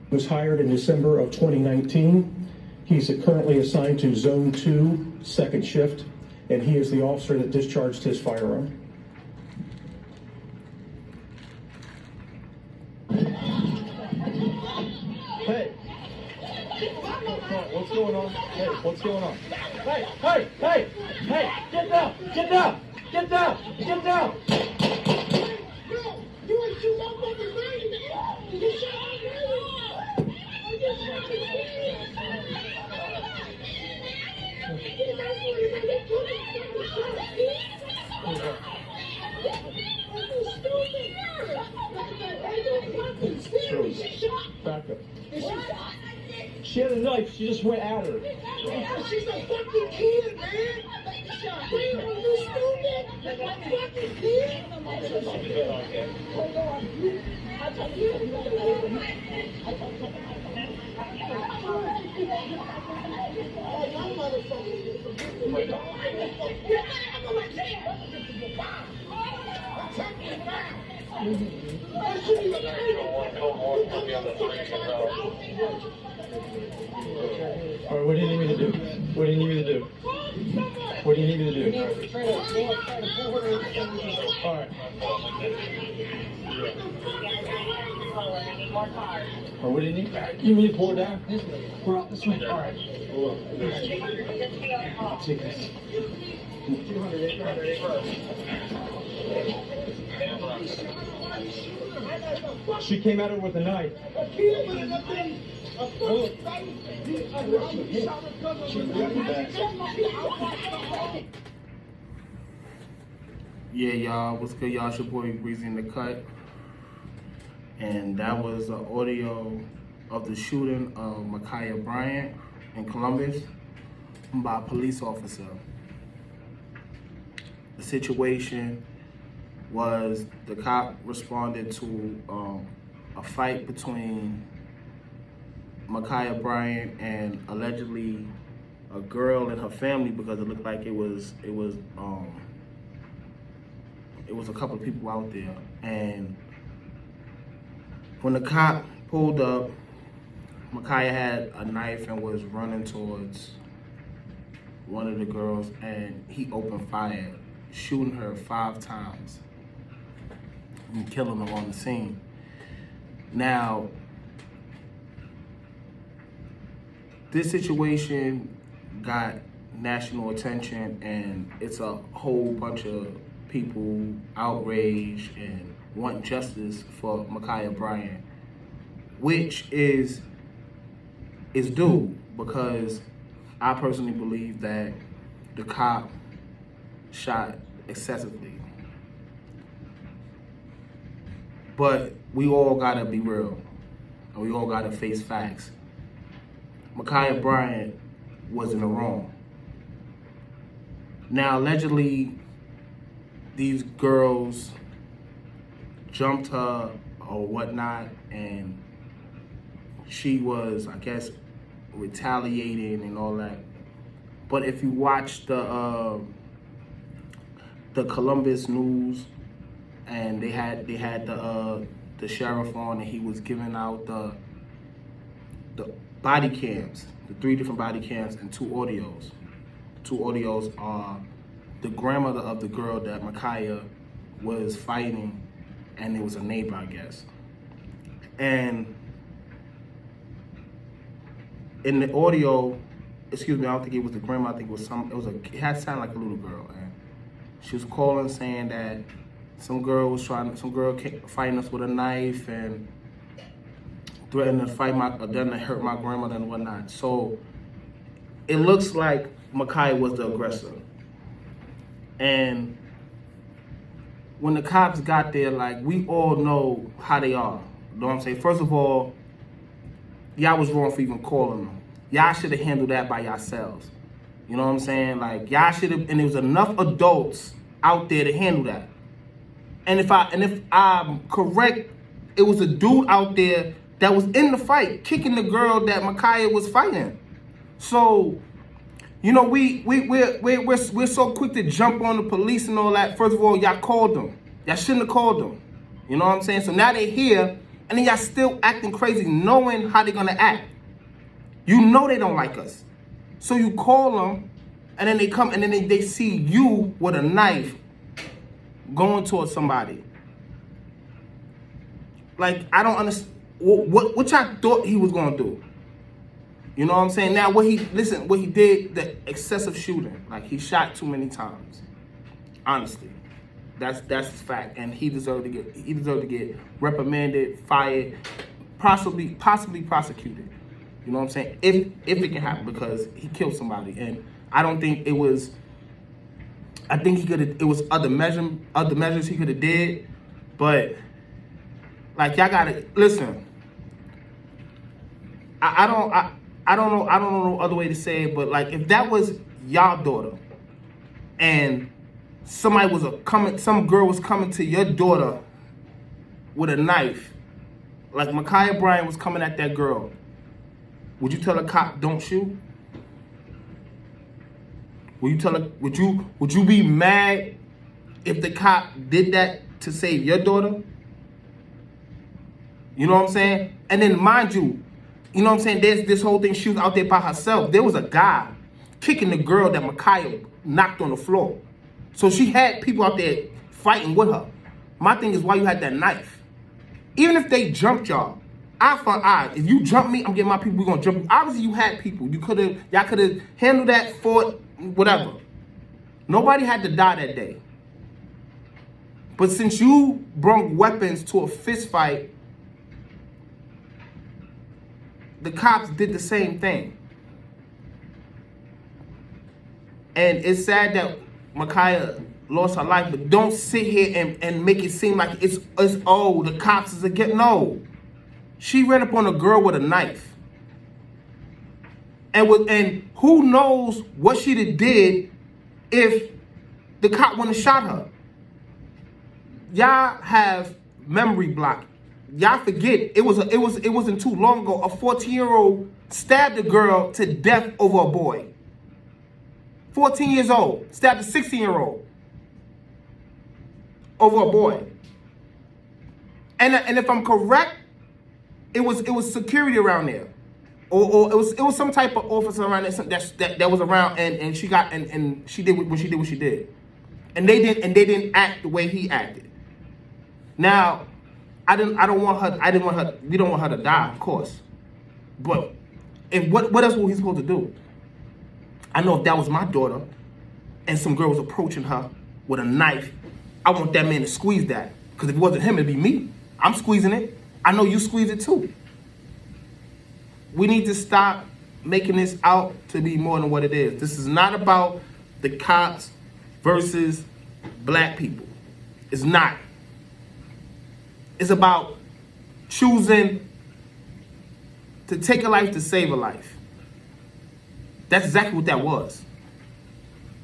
Was hired in December of 2019. He's currently assigned to Zone 2, second shift, and he is the officer that discharged his firearm. Hey! What's going on? Hey, what's going on? Hey! Get down! Get down! Get down! Get down! No! You ain't shoot my fucking lady! You shot my lady! I just shot your lady! Back up. She had a knife. She just went at her. She's a fucking kid, man! Wait, are you stupid? Like a fucking kid? Hold on. All right, what do you need me to do? What do you need me to do? What do you need me to do? All right. Or what do you need? You need me to pour it down? Pour out this way. All right. I'll take this. 200. She came at her with a knife. Yeah, y'all, what's good, y'all? It's your boy Breezy in the cut. And that was an audio of the shooting of Bryant in Columbus by a police officer. The situation was the cop responded to a fight between Bryant and allegedly a girl and her family, because it looked like it was a couple of people out there. And when the cop pulled up, Micaiah had a knife and was running towards one of the girls, and he opened fire, shooting her 5 times and killing her on the scene. Now, this situation got national attention, and it's a whole bunch of people outraged and want justice for Bryant, which is due, because I personally believe that the cop shot excessively. But we all gotta be real, and we all gotta face facts. Bryant was in the wrong. Now, allegedly, these girls jumped her or whatnot, and she was, I guess, retaliating and all that. But if you watch the Columbus news, and they had the sheriff on, and he was giving out the body cams, the 3 different body cams and 2 audios. 2 audios are the grandmother of the girl that Micaiah was fighting, and it was a neighbor, I guess. And in the audio, excuse me, I don't think it was the grandma, I think it had to sound like a little girl, and she was calling saying that some girl fighting us with a knife and threatened to hurt my grandmother and whatnot. So it looks like Micaiah was the aggressor. And when the cops got there, like, we all know how they are. You know what I'm saying? First of all, y'all was wrong for even calling them. Y'all should have handled that by yourselves. You know what I'm saying? Like, y'all should have, and there was enough adults out there to handle that. And if I'm correct, it was a dude out there that was in the fight, kicking the girl that Micaiah was fighting. So, you know, we're so quick to jump on the police and all that. First of all, y'all called them. Y'all shouldn't have called them. You know what I'm saying? So now they're here, And then y'all still acting crazy, knowing how they're gonna act. You know they don't like us. So you call them, and then they come, and then they see you with a knife going towards somebody. Like, I don't understand. What y'all thought he was gonna do? You know what I'm saying? Now, what he did, the excessive shooting. Like, he shot too many times. Honestly, that's his fact, and he deserved to get reprimanded, fired, possibly prosecuted. You know what I'm saying? If it can happen, because he killed somebody, and I don't think it was. I think he could have. It was other measures he could have did, but like, y'all gotta listen. I don't know no other way to say it, but like, if that was y'all daughter, and some girl was coming to your daughter with a knife, like Bryant was coming at that girl, would you tell a cop don't shoot? Would you be mad if the cop did that to save your daughter? You know what I'm saying? And then, mind you, you know what I'm saying, there's this whole thing, she was out there by herself. There was a guy kicking the girl that Micaiah knocked on the floor. So she had people out there fighting with her. My thing is, why you had that knife? Even if they jumped y'all, eye for eye. If you jump me, I'm getting my people, we're gonna jump you. Obviously, you had people. Y'all could have handled that, fought, whatever. Nobody had to die that day. But since you brought weapons to a fist fight, the cops did the same thing. And it's sad that Micaiah lost her life, but don't sit here and make it seem like it's the cops is again. No. She ran up on a girl with a knife. And who knows what she'd have did if the cop wouldn't have shot her. Y'all have memory block. Y'all forget it wasn't too long ago. A 14-year-old stabbed a girl to death over a boy. 14 years old stabbed a 16-year-old over a boy. And if I'm correct, it was security around there, or it was some type of officer around there that was around, and she got and she did what she did, and they didn't act the way he acted. Now, we don't want her to die, of course, but what else was he supposed to do? I know if that was my daughter, and some girl was approaching her with a knife, I want that man to squeeze that, because if it wasn't him, it'd be me. I'm squeezing it. I know you squeeze it too. We need to stop making this out to be more than what it is. This is not about the cops versus black people. It's not. It's about choosing to take a life to save a life. That's exactly what that was.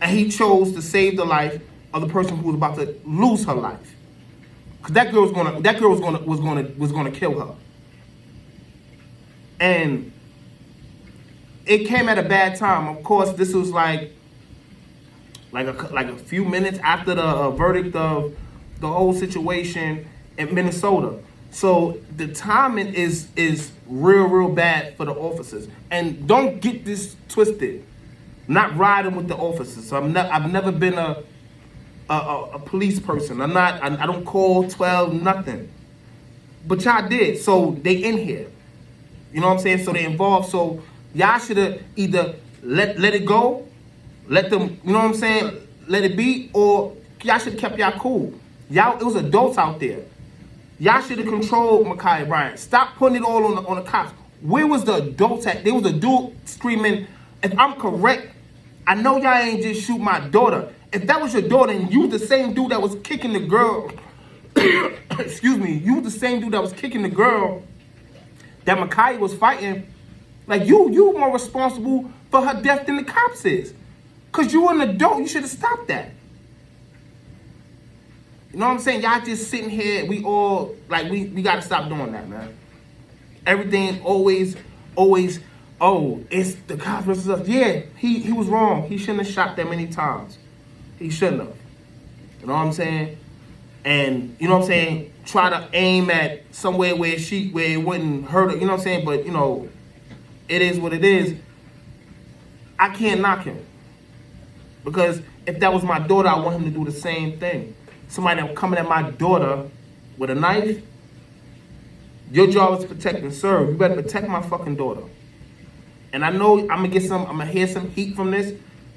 And he chose to save the life of the person who was about to lose her life. Because that girl was gonna kill her. And it came at a bad time. Of course, this was like a few minutes after the verdict of the whole situation in Minnesota. So the timing is real bad for the officers. And don't get this twisted. I'm not riding with the officers. So I've never been a police person. I don't call 12 nothing. But y'all did. So they in here. You know what I'm saying? So they involved. So y'all should have either let it go, let them, you know what I'm saying, let it be, or y'all should have kept y'all cool. It was adults out there. Y'all should have controlled Bryant. Stop putting it all on the cops. Where was the adults at? There was a dude screaming, if I'm correct, I know y'all ain't just shoot my daughter. If that was your daughter and you the same dude that was kicking the girl, excuse me, you the same dude that was kicking the girl that Micaiah was fighting, like you more responsible for her death than the cops is. Cause you an adult, you should have stopped that. You know what I'm saying? Y'all just sitting here, we all, like, we gotta stop doing that, man. Everything always, oh, it's the cops versus us. Yeah, he was wrong. He shouldn't have shot that many times. He shouldn't have. You know what I'm saying? and you know what I'm saying, try to aim at somewhere where it wouldn't hurt her, you know what I'm saying? But you know, it is what it is. I can't knock him. Because if that was my daughter, I want him to do the same thing. Somebody that coming at my daughter with a knife, your job is to protect and serve. You better protect my fucking daughter. And I know I'm gonna hear some heat from this,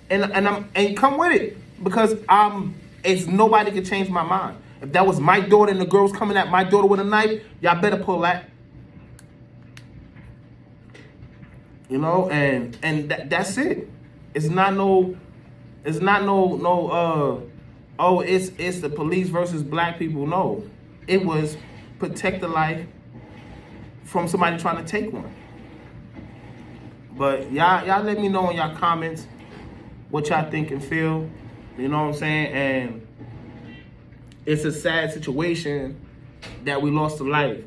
and come with it. Because it's nobody can change my mind. If that was my daughter and the girl's coming at my daughter with a knife, y'all better pull that. You know, and that's it. It's not no it's the police versus black people. No. It was protect the life from somebody trying to take one. But y'all let me know in y'all comments what y'all think and feel. You know what I'm saying? And it's a sad situation that we lost a life.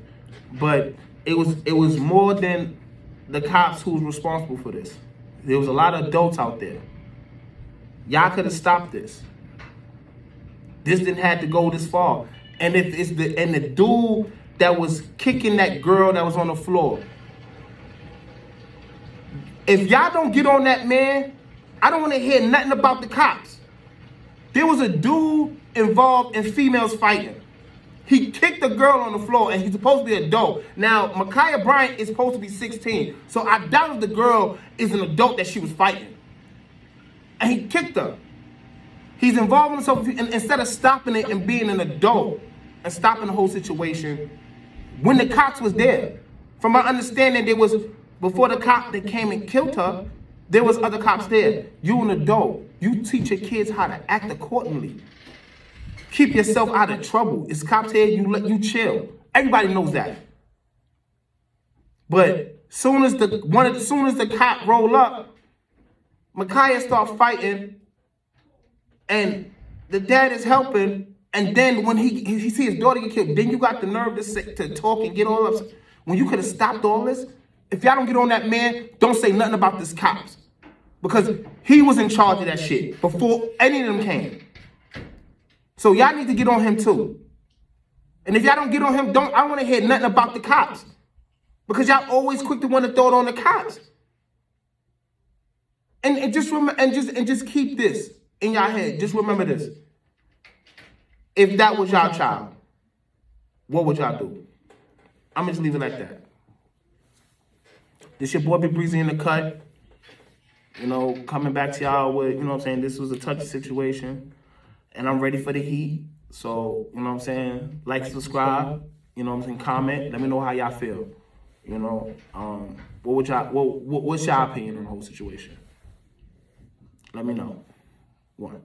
But it was more than the cops who was responsible for this. There was a lot of adults out there. Y'all could have stopped this. This didn't have to go this far. And if it's the dude that was kicking that girl that was on the floor, if y'all don't get on that man, I don't want to hear nothing about the cops. There was a dude involved in females fighting. He kicked a girl on the floor, and he's supposed to be an adult. Now, Bryant is supposed to be 16, so I doubt if the girl is an adult that she was fighting. And he kicked her. He's involved himself, and instead of stopping it and being an adult and stopping the whole situation, when the cops was there. From my understanding, there was, before the cop that came and killed her, there was other cops there. You an adult. You teach your kids how to act accordingly. Keep yourself out of trouble. It's cops here, you chill. Everybody knows that. But soon as the cop roll up, Micaiah start fighting, and the dad is helping, and then when he see his daughter get killed, then you got the nerve to talk and get all up. When you could have stopped all this, if y'all don't get on that man, don't say nothing about this cops. Because he was in charge of that shit before any of them came. So y'all need to get on him too. And if y'all don't get on him, I don't want to hear nothing about the cops. Because y'all always quick to want to throw it on the cops. And just keep this in y'all head. Just remember this. If that was y'all child, what would y'all do? I'm just leave it like that. This your boy Big Breezy in the cut. You know, coming back to y'all with, you know what I'm saying, this was a touchy situation. And I'm ready for the heat. So, you know what I'm saying, like, subscribe, you know what I'm saying, comment. Let me know how y'all feel. You know, what's y'all opinion on the whole situation? Let me know. One.